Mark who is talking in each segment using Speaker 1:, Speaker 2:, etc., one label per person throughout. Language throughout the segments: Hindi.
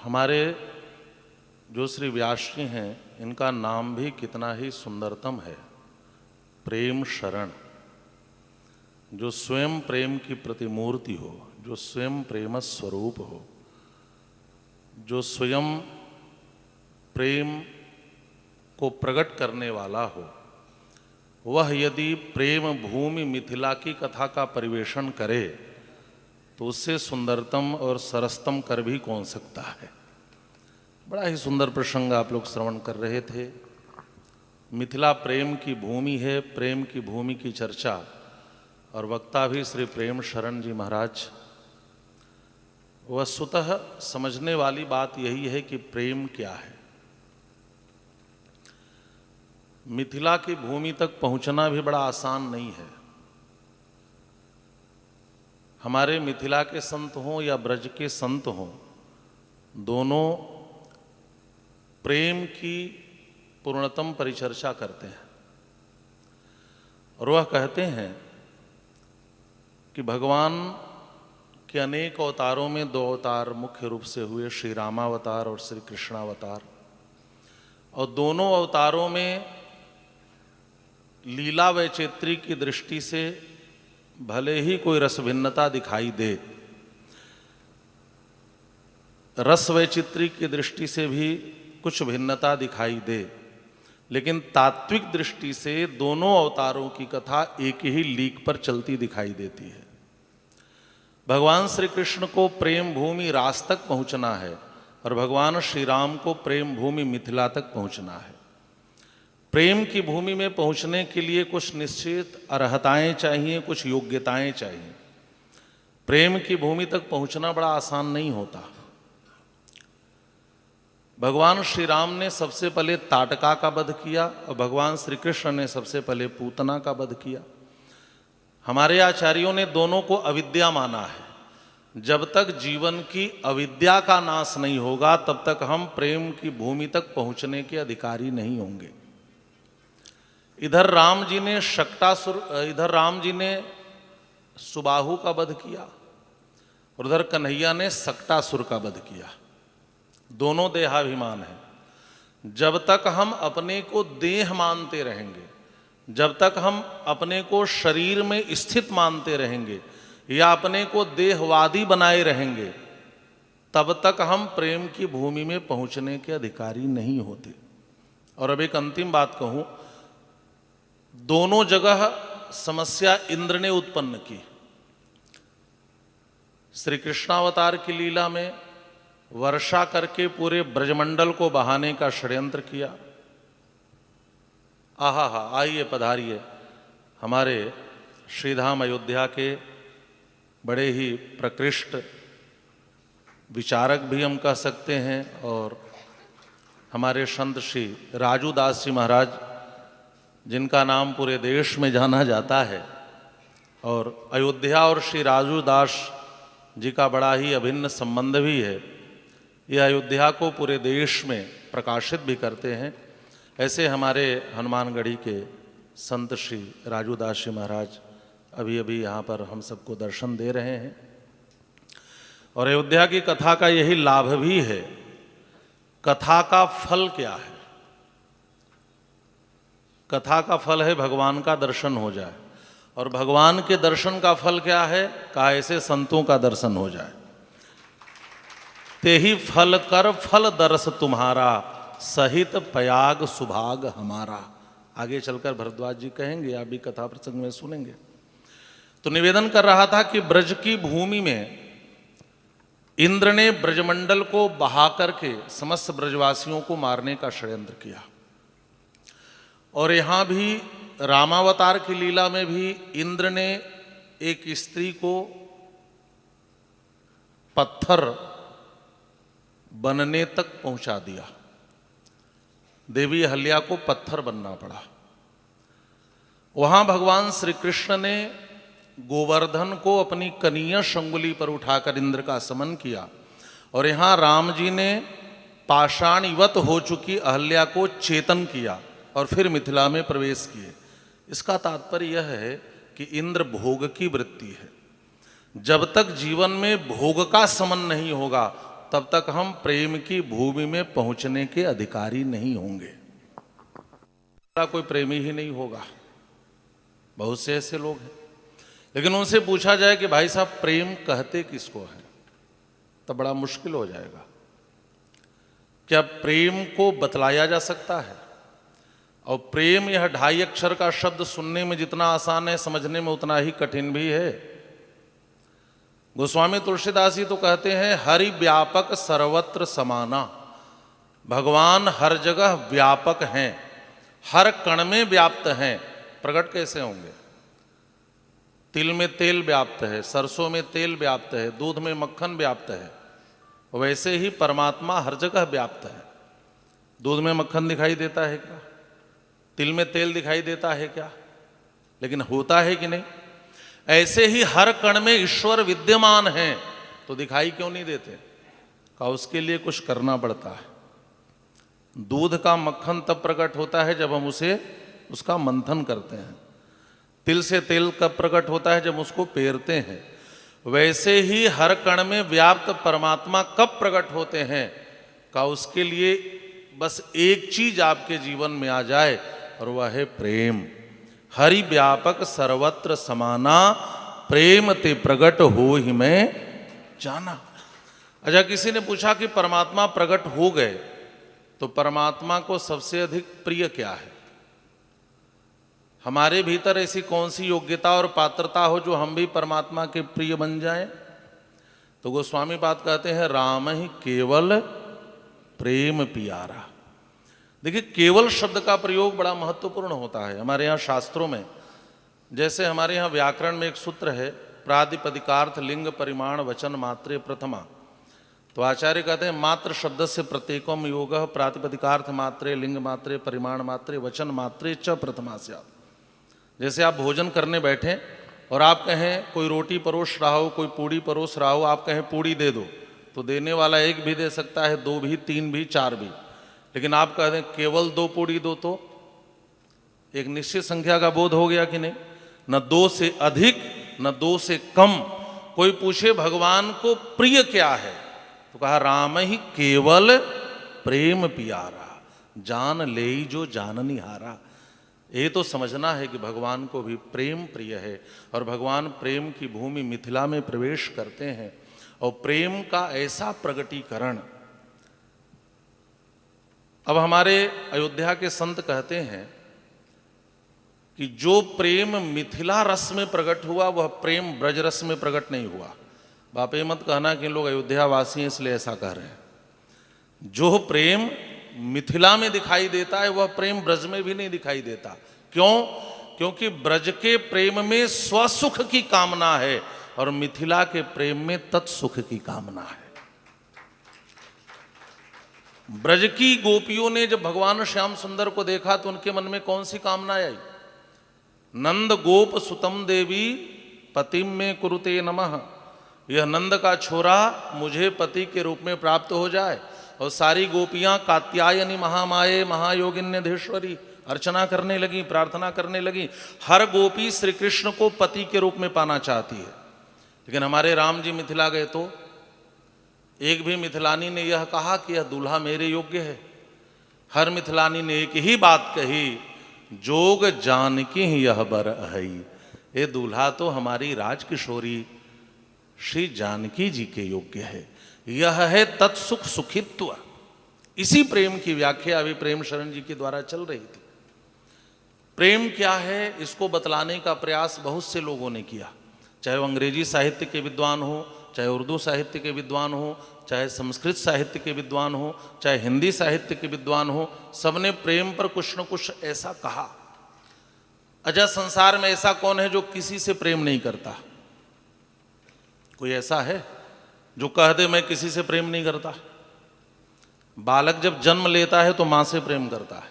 Speaker 1: हमारे जो श्री व्यास जी हैं, इनका नाम भी कितना ही सुंदरतम है, प्रेम शरण। जो स्वयं प्रेम की प्रतिमूर्ति हो, जो स्वयं प्रेम स्वरूप हो, जो स्वयं प्रेम को प्रकट करने वाला हो, वह यदि प्रेम भूमि मिथिला की कथा का परिवेषण करे तो उससे सुंदरतम और सरसतम कर भी कौन सकता है। बड़ा ही सुंदर प्रसंग आप लोग श्रवण कर रहे थे। मिथिला प्रेम की भूमि है, प्रेम की भूमि की चर्चा, और वक्ता भी श्री प्रेम शरण जी महाराज। वस्तुतः समझने वाली बात यही है कि प्रेम क्या है। मिथिला की भूमि तक पहुंचना भी बड़ा आसान नहीं है। हमारे मिथिला के संत हों या ब्रज के संत हों, दोनों प्रेम की पूर्णतम परिचर्चा करते हैं, और वह कहते हैं कि भगवान के अनेक अवतारों में दो अवतार मुख्य रूप से हुए, श्री रामावतार और श्री कृष्णावतार। और दोनों अवतारों में लीला वैचित्री की दृष्टि से भले ही कोई रस भिन्नता दिखाई दे, रस वैचित्री की दृष्टि से भी कुछ भिन्नता दिखाई दे, लेकिन तात्विक दृष्टि से दोनों अवतारों की कथा एक ही लीक पर चलती दिखाई देती है। भगवान श्री कृष्ण को प्रेम भूमि रास तक पहुंचना है, और भगवान श्री राम को प्रेम भूमि मिथिला तक पहुंचना है। प्रेम की भूमि में पहुंचने के लिए कुछ निश्चित अर्हताएं चाहिए, कुछ योग्यताएं चाहिए। प्रेम की भूमि तक पहुंचना बड़ा आसान नहीं होता। भगवान श्री राम ने सबसे पहले ताटका का वध किया, और भगवान श्री कृष्ण ने सबसे पहले पूतना का वध किया। हमारे आचार्यों ने दोनों को अविद्या माना है। जब तक जीवन की अविद्या का नाश नहीं होगा, तब तक हम प्रेम की भूमि तक पहुंचने के अधिकारी नहीं होंगे। इधर राम जी ने सुबाहु का वध किया, और उधर कन्हैया ने सक्टासुर का वध किया। दोनों देहाभिमान है। जब तक हम अपने को देह मानते रहेंगे, जब तक हम अपने को शरीर में स्थित मानते रहेंगे या अपने को देहवादी बनाए रहेंगे, तब तक हम प्रेम की भूमि में पहुंचने के अधिकारी नहीं होते। और अब एक अंतिम बात कहूं, दोनों जगह समस्या इंद्र ने उत्पन्न की। श्री कृष्णावतार की लीला में वर्षा करके पूरे ब्रजमंडल को बहाने का षड्यंत्र किया। आहा हा, आइए पधारिए। हमारे श्रीधाम अयोध्या के बड़े ही प्रकृष्ट विचारक भी हम कह सकते हैं, और हमारे संत श्री राजू दास जी महाराज, जिनका नाम पूरे देश में जाना जाता है। और अयोध्या और श्री राजू दास जी का बड़ा ही अभिन्न संबंध भी है। ये अयोध्या को पूरे देश में प्रकाशित भी करते हैं। ऐसे हमारे हनुमानगढ़ी के संत श्री राजू दास जी महाराज अभी अभी यहाँ पर हम सबको दर्शन दे रहे हैं। और अयोध्या की कथा का यही लाभ भी है। कथा का फल क्या है? कथा का फल है भगवान का दर्शन हो जाए। और भगवान के दर्शन का फल क्या है? कहा ऐसे संतों का दर्शन हो जाए। ते ही फल कर फल दर्श तुम्हारा, सहित पयाग सुभाग हमारा। आगे चलकर भरद्वाज जी कहेंगे, आप भी कथा प्रसंग में सुनेंगे। तो निवेदन कर रहा था कि ब्रज की भूमि में इंद्र ने ब्रजमंडल को बहा करके समस्त ब्रजवासियों को मारने का षड्यंत्र किया। और यहां भी रामावतार की लीला में भी इंद्र ने एक स्त्री को पत्थर बनने तक पहुंचा दिया। देवी अहल्या को पत्थर बनना पड़ा। वहां भगवान श्री कृष्ण ने गोवर्धन को अपनी कनीयश अंगुली पर उठाकर इंद्र का समन किया, और यहां राम जी ने पाषाणिवत हो चुकी अहल्या को चेतन किया और फिर मिथिला में प्रवेश किए। इसका तात्पर्य यह है कि इंद्र भोग की वृत्ति है। जब तक जीवन में भोग का समन नहीं होगा, तब तक हम प्रेम की भूमि में पहुंचने के अधिकारी नहीं होंगे। कोई प्रेमी ही नहीं होगा, बहुत से ऐसे लोग हैं। लेकिन उनसे पूछा जाए कि भाई साहब प्रेम कहते किसको है, तब बड़ा मुश्किल हो जाएगा। क्या प्रेम को बतलाया जा सकता है? और प्रेम यह 2.5 अक्षर का शब्द सुनने में जितना आसान है, समझने में उतना ही कठिन भी है। गोस्वामी तुलसीदास जी तो कहते हैं हरि व्यापक सर्वत्र समाना। भगवान हर जगह व्यापक हैं, हर कण में व्याप्त हैं। प्रकट कैसे होंगे? तिल में तेल व्याप्त है, सरसों में तेल व्याप्त है, दूध में मक्खन व्याप्त है, वैसे ही परमात्मा हर जगह व्याप्त है। दूध में मक्खन दिखाई देता है क्या? तिल में तेल दिखाई देता है क्या? लेकिन होता है कि नहीं? ऐसे ही हर कण में ईश्वर विद्यमान है, तो दिखाई क्यों नहीं देते? का उसके लिए कुछ करना पड़ता है। दूध का मक्खन तब प्रकट होता है जब हम उसका मंथन करते हैं। तिल से तेल कब प्रकट होता है? जब उसको पेरते हैं। वैसे ही हर कण में व्याप्त परमात्मा कब प्रकट होते हैं? का उसके लिए बस एक चीज आपके जीवन में आ जाए, और वह है प्रेम। हरि व्यापक सर्वत्र समाना, प्रेम ते प्रगट हो ही मैं जाना। अच्छा, किसी ने पूछा कि परमात्मा प्रकट हो गए तो परमात्मा को सबसे अधिक प्रिय क्या है? हमारे भीतर ऐसी कौन सी योग्यता और पात्रता हो जो हम भी परमात्मा के प्रिय बन जाएं? तो गोस्वामी बात कहते हैं राम ही केवल प्रेम पियारा। देखिए, केवल शब्द का प्रयोग बड़ा महत्वपूर्ण होता है हमारे यहाँ शास्त्रों में। जैसे हमारे यहाँ व्याकरण में एक सूत्र है, प्रातिपदिकार्थ लिंग परिमाण वचन मात्रे प्रथमा। तो आचार्य कहते हैं मात्र शब्द से प्रत्येकम योग प्रातिपदिकार्थ मात्रे लिंग मात्रे परिमाण मात्रे वचन मात्रे च प्रथमा स्यात्। जैसे आप भोजन करने बैठे और आप कहें कोई रोटी परोस रहा हो, कोई पूड़ी परोस रहा हो, आप कहें पूड़ी दे दो, तो देने वाला एक भी दे सकता है, 2 भी, 3 भी, 4 भी। लेकिन आप कह दें केवल 2 पूड़ी दो, तो एक निश्चित संख्या का बोध हो गया कि नहीं? न 2 से अधिक न 2 से कम। कोई पूछे भगवान को प्रिय क्या है, तो कहा राम ही केवल प्रेम पियारा, जान ले जो जाननी हारा। ये तो समझना है कि भगवान को भी प्रेम प्रिय है, और भगवान प्रेम की भूमि मिथिला में प्रवेश करते हैं। और प्रेम का ऐसा प्रगटीकरण, अब हमारे अयोध्या के संत कहते हैं कि जो प्रेम मिथिला रस में प्रकट हुआ वह प्रेम ब्रज रस में प्रकट नहीं हुआ। बाप ये मत कहना कि लोग अयोध्या वासी हैं इसलिए ऐसा कह रहे हैं। जो प्रेम मिथिला में दिखाई देता है वह प्रेम ब्रज में भी नहीं दिखाई देता। क्यों? क्योंकि ब्रज के प्रेम में स्वसुख की कामना है और मिथिला के प्रेम में तत्सुख की कामना है। ब्रज की गोपियों ने जब भगवान श्याम सुंदर को देखा तो उनके मन में कौन सी कामना आई? नंद गोप सुतम देवी पतिम में कुरुते नमः। यह नंद का छोरा मुझे पति के रूप में प्राप्त हो जाए। और सारी गोपियां कात्यायनी महामाये महायोगिन्यधेश्वरी अर्चना करने लगी, प्रार्थना करने लगी। हर गोपी श्री कृष्ण को पति के रूप में पाना चाहती है। लेकिन हमारे राम जी मिथिला गए तो एक भी मिथिलानी ने यह कहा कि यह दूल्हा मेरे योग्य है। हर मिथिलानी ने एक ही बात कही, जोग जानकी यह बर अहई। ये दूल्हा तो हमारी राजकिशोरी श्री जानकी जी के योग्य है। यह है तत्सुख सुखित्व। इसी प्रेम की व्याख्या अभी प्रेम शरण जी के द्वारा चल रही थी। प्रेम क्या है इसको बतलाने का प्रयास बहुत से लोगों ने किया, चाहे वो अंग्रेजी साहित्य के विद्वान हो, चाहे उर्दू साहित्य के विद्वान हो, चाहे संस्कृत साहित्य के विद्वान हो, चाहे हिंदी साहित्य के विद्वान हो। सबने प्रेम पर कुछ न कुछ ऐसा कहा। अच्छा, संसार में ऐसा कौन है जो किसी से प्रेम नहीं करता? कोई ऐसा है जो कह दे मैं किसी से प्रेम नहीं करता? बालक जब जन्म लेता है तो माँ से प्रेम करता है,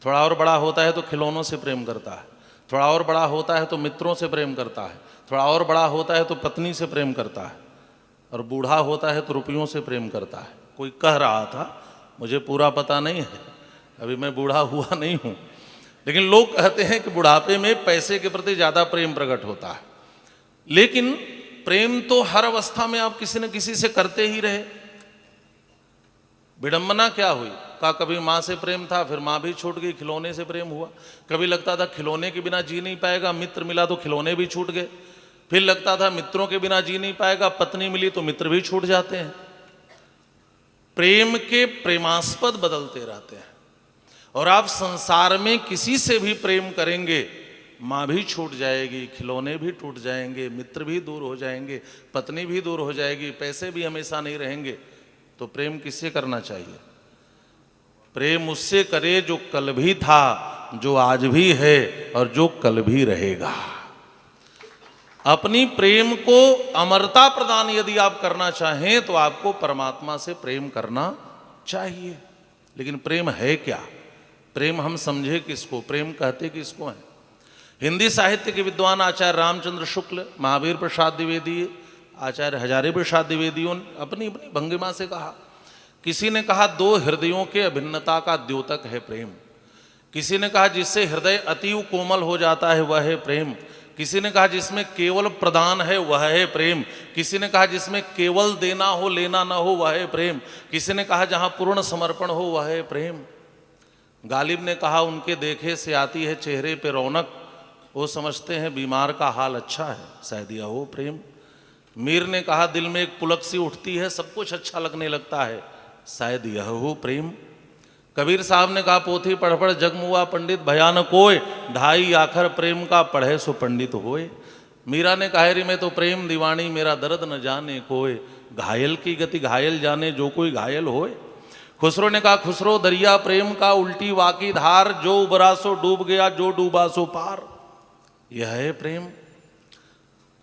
Speaker 1: थोड़ा और बड़ा होता है तो खिलौनों से प्रेम करता है, थोड़ा और बड़ा होता है तो मित्रों से प्रेम करता है, थोड़ा और बड़ा होता है तो पत्नी से प्रेम करता है, और बूढ़ा होता है तो रुपयों से प्रेम करता है। कोई कह रहा था, मुझे पूरा पता नहीं है, अभी मैं बूढ़ा हुआ नहीं हूँ, लेकिन लोग कहते हैं कि बुढ़ापे में पैसे के प्रति ज़्यादा प्रेम प्रकट होता है। लेकिन प्रेम तो हर अवस्था में आप किसी न किसी से करते ही रहे। विडंबना क्या हुई? कहा कभी माँ से प्रेम था, फिर माँ भी छूट गई, खिलौने से प्रेम हुआ। कभी लगता था खिलौने के बिना जी नहीं पाएगा, मित्र मिला तो खिलौने भी छूट गए। फिर लगता था मित्रों के बिना जी नहीं पाएगा, पत्नी मिली तो मित्र भी छूट जाते हैं। प्रेम के प्रेमास्पद बदलते रहते हैं। और आप संसार में किसी से भी प्रेम करेंगे, माँ भी छूट जाएगी, खिलौने भी टूट जाएंगे, मित्र भी दूर हो जाएंगे, पत्नी भी दूर हो जाएगी, पैसे भी हमेशा नहीं रहेंगे। तो प्रेम किससे करना चाहिए? प्रेम उससे करे जो कल भी था, जो आज भी है और जो कल भी रहेगा। अपनी प्रेम को अमरता प्रदान यदि आप करना चाहें तो आपको परमात्मा से प्रेम करना चाहिए। लेकिन प्रेम है क्या? प्रेम हम समझे किसको, प्रेम कहते किसको हैं? हिंदी साहित्य के विद्वान आचार्य रामचंद्र शुक्ल, महावीर प्रसाद द्विवेदी, आचार्य हजारी प्रसाद द्विवेदियों अपनी अपनी भंगिमा से कहा। किसी ने कहा दो हृदयों के अभिन्नता का द्योतक है प्रेम। किसी ने कहा जिससे हृदय अतीव कोमल हो जाता है वह है प्रेम। किसी ने कहा जिसमें केवल प्रदान है वह है प्रेम। किसी ने कहा जिसमें केवल देना हो लेना ना हो वह है प्रेम। किसी ने कहा जहां पूर्ण समर्पण हो वह है प्रेम। गालिब ने कहा उनके देखे से आती है चेहरे पे रौनक, वो समझते हैं बीमार का हाल अच्छा है, शायद यह हो प्रेम। मीर ने कहा दिल में एक पुलक सी उठती है, सब कुछ अच्छा लगने लगता है, शायद यह हो प्रेम। कबीर साहब ने कहा पोथी पढ़ पढ़ जगमुआ पंडित भयान कोय, ढाई आखर प्रेम का पढ़े सो पंडित होए। मीरा ने कहा रे मैं तो प्रेम दीवानी, मेरा दर्द न जाने कोय, घायल की गति घायल जाने जो कोई घायल होए। खुसरो ने कहा खुसरो दरिया प्रेम का उल्टी वाकी धार, जो उबरा सो डूब गया जो डूबा सो पार, यह है प्रेम।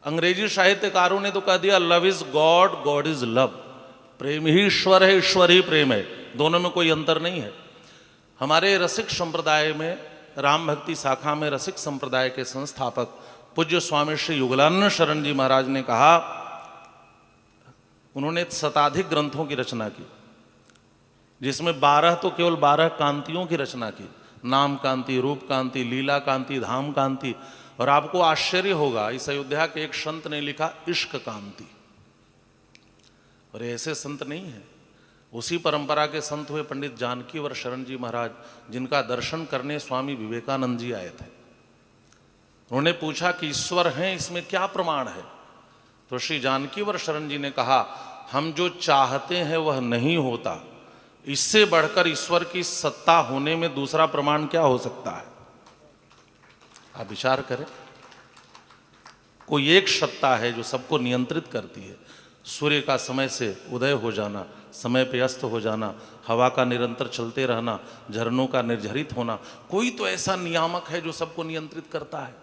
Speaker 1: अंग्रेजी साहित्यकारों ने तो कह दिया love is God, God is love. प्रेम ही ईश्वर है, ईश्वर ही प्रेम है, दोनों में कोई अंतर नहीं है। हमारे रसिक संप्रदाय में, राम भक्ति शाखा में रसिक संप्रदाय के संस्थापक पूज्य स्वामी श्री युगलानंद शरण जी महाराज ने कहा, उन्होंने शताधिक ग्रंथों की रचना की, जिसमें 12 तो केवल 12 कांतियों की रचना की, नाम कांति, रूप कांति, लीला कांति, धाम कांति। और आपको आश्चर्य होगा इस अयोध्या के एक संत ने लिखा इश्क कांति। और ऐसे संत नहीं है, उसी परंपरा के संत हुए पंडित जानकीवर शरण जी महाराज, जिनका दर्शन करने स्वामी विवेकानंद जी आए थे। उन्होंने पूछा कि ईश्वर हैं, इसमें क्या प्रमाण है? तो श्री जानकीवर शरण जी ने कहा हम जो चाहते हैं वह नहीं होता, इससे बढ़कर ईश्वर की सत्ता होने में दूसरा प्रमाण क्या हो सकता है? आप विचार करें। कोई एक सत्ता है जो सबको नियंत्रित करती है, सूर्य का समय से उदय हो जाना, समय पे अस्त हो जाना, हवा का निरंतर चलते रहना, झरनों का निर्झरित होना, कोई तो ऐसा नियामक है जो सबको नियंत्रित करता है।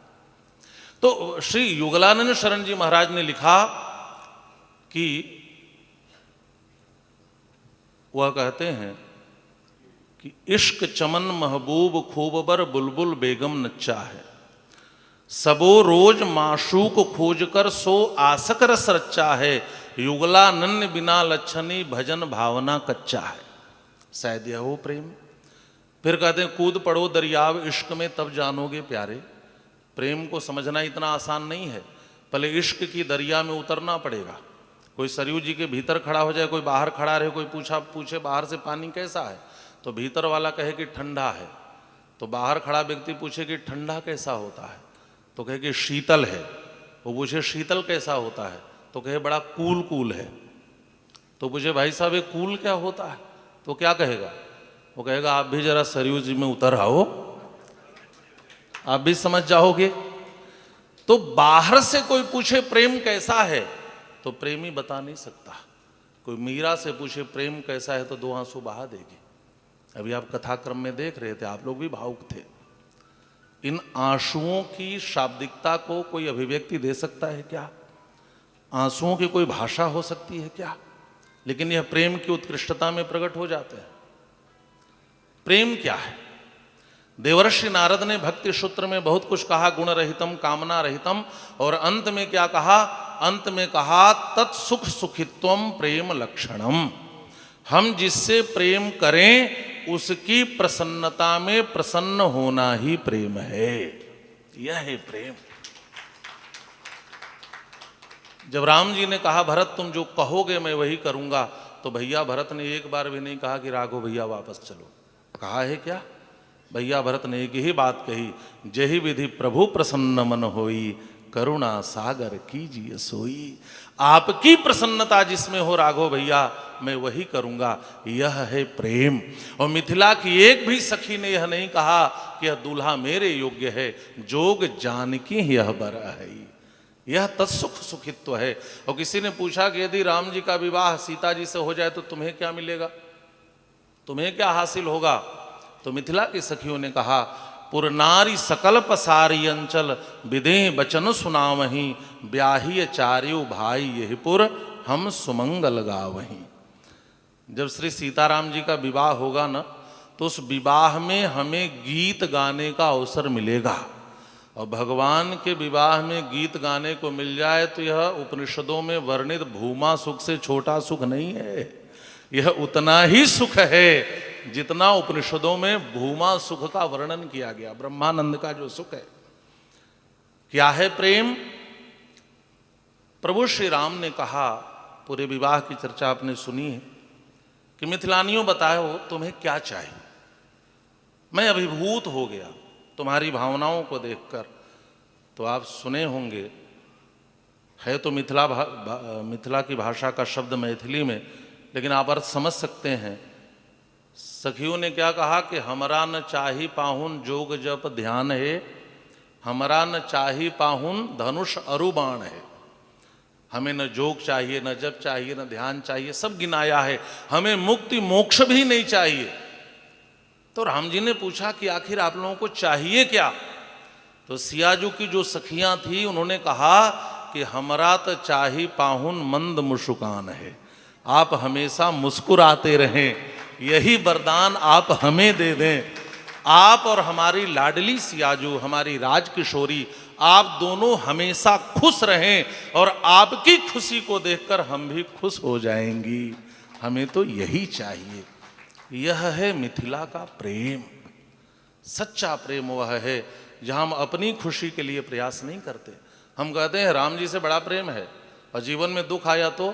Speaker 1: तो श्री युगलानंद शरण जी महाराज ने लिखा कि वह कहते हैं कि इश्क चमन महबूब खूब बर बुलबुल बेगम नच्चा है, सबो रोज माशूक खोज कर सो आसक रस रच्चा है, युगलानन्य बिना लच्छनी भजन भावना कच्चा है, शायद यह हो प्रेम। फिर कहते हैं कूद पड़ो दरियाव इश्क में तब जानोगे प्यारे। प्रेम को समझना इतना आसान नहीं है, पहले इश्क की दरिया में उतरना पड़ेगा। कोई सरयू जी के भीतर खड़ा हो जाए, कोई बाहर खड़ा रहे, कोई पूछे बाहर से पानी कैसा है, तो भीतर वाला कहे कि ठंडा है, तो बाहर खड़ा व्यक्ति पूछे कि ठंडा कैसा होता है, तो कहे कि शीतल है। वो पूछे शीतल कैसा होता है, तो कहे बड़ा कूल है। तो पूछे भाई साहब ये कूल क्या होता है, तो क्या कहेगा? वो कहेगा आप भी जरा सरयू जी में उतर आओ, आप भी समझ जाओगे। तो बाहर से कोई पूछे प्रेम कैसा है, तो प्रेमी बता नहीं सकता। कोई मीरा से पूछे प्रेम कैसा है तो 2 आंसू बहा देगी। अभी आप कथाक्रम में देख रहे थे, आप लोग भी भावुक थे। इन आंसुओं की शाब्दिकता को कोई अभिव्यक्ति दे सकता है क्या? आंसुओं की कोई भाषा हो सकती है क्या? लेकिन यह प्रेम की उत्कृष्टता में प्रकट हो जाते हैं। प्रेम क्या है? देवर्षि नारद ने भक्ति सूत्र में बहुत कुछ कहा, गुण रहितम कामना रहितम, और अंत में क्या कहा? अंत में कहा तत्सुख सुखित्वम प्रेम लक्षणम। हम जिससे प्रेम करें उसकी प्रसन्नता में प्रसन्न होना ही प्रेम है। यह है प्रेम। जब राम जी ने कहा भरत तुम जो कहोगे मैं वही करूंगा, तो भैया भरत ने एक बार भी नहीं कहा कि राघव भैया वापस चलो। कहा है क्या? भैया भरत ने एक ही बात कही, जही विधि प्रभु प्रसन्न मन होई, करुणा सागर कीजिए सोई। आपकी प्रसन्नता जिसमें हो राघव भैया, मैं वही करूंगा। यह है प्रेम। और मिथिला की एक भी सखी ने यह नहीं कहा कि यह दूल्हा मेरे योग्य है, जोग जानकी यह बर है। यह तत्सुख सुखित्व है। और किसी ने पूछा कि यदि राम जी का विवाह सीता जी से हो जाए तो तुम्हें क्या मिलेगा, तुम्हें क्या हासिल होगा? तो मिथिला की सखियों ने कहा, पुर नारी सकल पसारी अंचल, विदे बचन सुनावहीं, ब्याही चार्यु भाई यही पुर, हम सुमंगल गावहीं। जब श्री सीताराम जी का विवाह होगा ना, तो उस विवाह में हमें गीत गाने का अवसर मिलेगा। और भगवान के विवाह में गीत गाने को मिल जाए तो यह उपनिषदों में वर्णित भूमा सुख से छोटा सुख नहीं है। यह उतना ही सुख है जितना उपनिषदों में भूमा सुख का वर्णन किया गया, ब्रह्मानंद का जो सुख है। क्या है प्रेम? प्रभु श्री राम ने कहा, पूरे विवाह की चर्चा आपने सुनी है, कि मिथिलानियों बताओ तुम्हें क्या चाहिए। मैं अभिभूत हो गया तुम्हारी भावनाओं को देखकर। तो आप सुने होंगे, है तो मिथिला की भाषा का शब्द मैथिली में, लेकिन आप अर्थ समझ सकते हैं। सखियों ने क्या कहा कि हमरा न चाही पाहुन जोग जप ध्यान है, हमरा न चाही पाहुन धनुष अरुबाण है। हमें न जोग चाहिए, न जप चाहिए, न ध्यान चाहिए, सब गिनाया है। हमें मुक्ति मोक्ष भी नहीं चाहिए। तो राम जी ने पूछा कि आखिर आप लोगों को चाहिए क्या? तो सियाजू की जो सखियां थी उन्होंने कहा कि हमरा तो चाही पाहुन मंद मुस्कान है, आप हमेशा मुस्कुराते रहें, यही वरदान आप हमें दे दें। आप और हमारी लाडली सियाजू, हमारी राजकिशोरी, आप दोनों हमेशा खुश रहें और आपकी खुशी को देखकर हम भी खुश हो जाएंगी। हमें तो यही चाहिए। यह है मिथिला का प्रेम। सच्चा प्रेम वह है जहां हम अपनी खुशी के लिए प्रयास नहीं करते। हम कहते हैं राम जी से बड़ा प्रेम है, और जीवन में दुख आया तो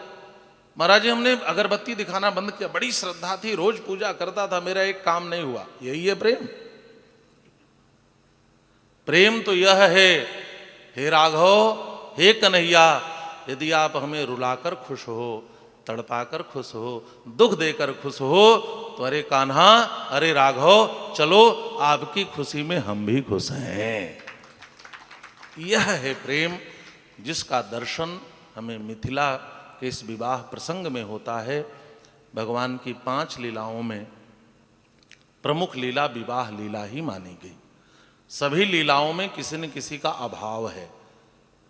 Speaker 1: महाराज जी हमने अगरबत्ती दिखाना बंद किया, बड़ी श्रद्धा थी, रोज पूजा करता था, मेरा एक काम नहीं हुआ। यही है प्रेम? प्रेम तो यह है, हे राघव, हे कन्हैया, यदि आप हमें रुलाकर खुश हो, तड़पाकर खुश हो, दुख देकर खुश हो, तो अरे कान्हा, अरे राघव, चलो आपकी खुशी में हम भी खुश हैं। यह है प्रेम, जिसका दर्शन हमें मिथिला के इस विवाह प्रसंग में होता है। भगवान की 5 लीलाओं में प्रमुख लीला विवाह लीला ही मानी गई। सभी लीलाओं में किसी न किसी का अभाव है।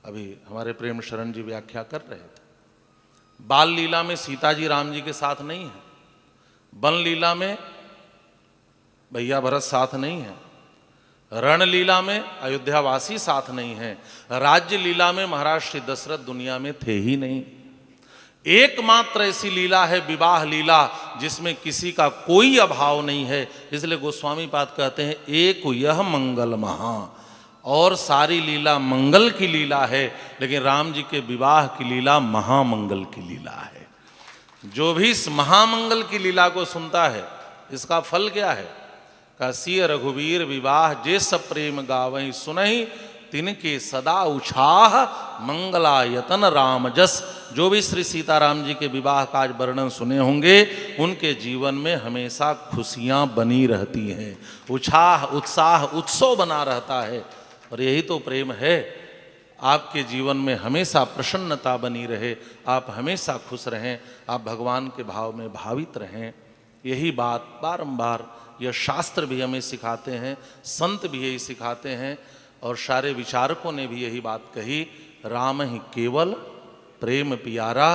Speaker 1: अभी हमारे प्रेम शरण जी व्याख्या कर रहे थे। बाल लीला में सीता जी राम जी के साथ नहीं है, वन लीला में भैया भरत साथ नहीं है, रण लीला में अयोध्यावासी साथ नहीं है, राज्य लीला में महाराज श्री दशरथ दुनिया में थे ही नहीं। एकमात्र ऐसी लीला है विवाह लीला जिसमें किसी का कोई अभाव नहीं है। इसलिए गोस्वामी पाद कहते हैं, एक यह मंगल महा, और सारी लीला मंगल की लीला है, लेकिन राम जी के विवाह की लीला महामंगल की लीला है। जो भी इस महामंगल की लीला को सुनता है, इसका फल क्या है? का सिय रघुवीर विवाह जे सब प्रेम गावहीं सुनहि, तिनके सदा उछाह मंगलायतन राम जस। जो भी श्री सीताराम जी के विवाह का आज वर्णन सुने होंगे, उनके जीवन में हमेशा खुशियां बनी रहती हैं, उछाह उत्साह उत्सव बना रहता है। और यही तो प्रेम है। आपके जीवन में हमेशा प्रसन्नता बनी रहे, आप हमेशा खुश रहें, आप भगवान के भाव में भावित रहें। यही बात बारंबार यह शास्त्र भी हमें सिखाते हैं, संत भी यही सिखाते हैं, और सारे विचारकों ने भी यही बात कही, राम ही केवल प्रेम पियारा,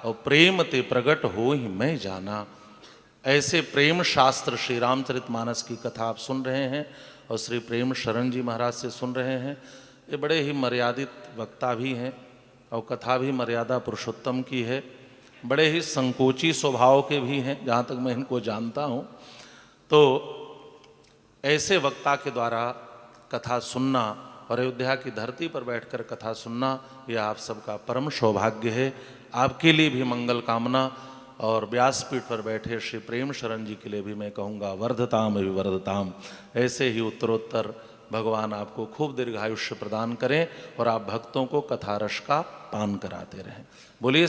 Speaker 1: और प्रेम ते प्रगट हो ही मैं जाना। ऐसे प्रेम शास्त्र श्री रामचरितमानस की कथा आप सुन रहे हैं और श्री प्रेम शरण जी महाराज से सुन रहे हैं। ये बड़े ही मर्यादित वक्ता भी हैं और कथा भी मर्यादा पुरुषोत्तम की है। बड़े ही संकोची स्वभाव के भी हैं, जहाँ तक मैं इनको जानता हूँ। तो ऐसे वक्ता के द्वारा कथा सुनना और अयोध्या की धरती पर बैठकर कथा सुनना, यह आप सबका परम सौभाग्य है। आपके लिए भी मंगल कामना। और व्यासपीठ पर बैठे श्री प्रेम शरण जी के लिए भी मैं कहूँगा वर्धताम अभिवर्धताम। ऐसे ही उत्तरोत्तर भगवान आपको खूब दीर्घायुष्य प्रदान करें और आप भक्तों को कथा रस का पान कराते रहें। बोलिए।